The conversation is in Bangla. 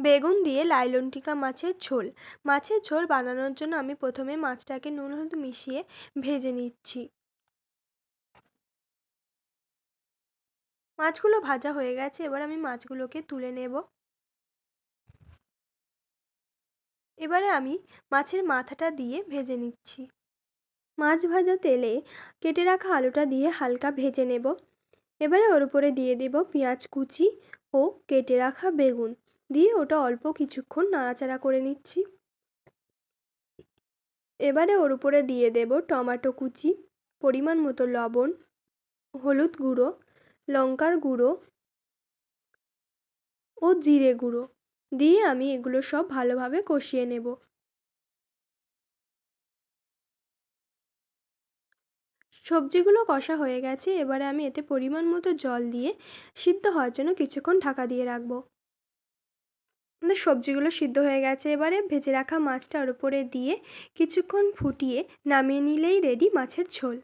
বেগুন দিয়ে লাইলন টিকা মাছের ঝোল। মাছের ঝোল বানানোর জন্য আমি প্রথমে মাছটাকে নুন হলুদ মিশিয়ে ভেজে নিচ্ছি। মাছগুলো ভাজা হয়ে গেছে, এবার আমি মাছগুলোকে তুলে নেব। এবারে আমি মাছের মাথাটা দিয়ে ভেজে নিচ্ছি। মাছ ভাজা তেলে কেটে রাখা আলুটা দিয়ে হালকা ভেজে নেব। এবারে ওর উপরে দিয়ে দেব পেঁয়াজ কুচি ও কেটে রাখা বেগুন, দিয়ে ওটা অল্প কিছুক্ষণ নাড়াচাড়া করে নিচ্ছি। এবারে ওর উপরে দিয়ে দেব টমেটো কুচি, পরিমাণ মতো লবণ, হলুদ গুঁড়ো, লঙ্কার গুঁড়ো ও জিরে গুঁড়ো দিয়ে আমি এগুলো সব ভালোভাবে কষিয়ে নেব। সবজিগুলো কষা হয়ে গেছে, এবারে আমি এতে পরিমাণ মতো জল দিয়ে সিদ্ধ হওয়ার জন্য কিছুক্ষণ ঢাকা দিয়ে রাখবো। সবজিগুলো সিদ্ধ হয়ে গেছে, এবারে ভেজে রাখা মাছটা ওর উপরে দিয়ে কিছুক্ষণ ফুটিয়ে নামিয়ে নিলেই রেডি মাছের ঝোল।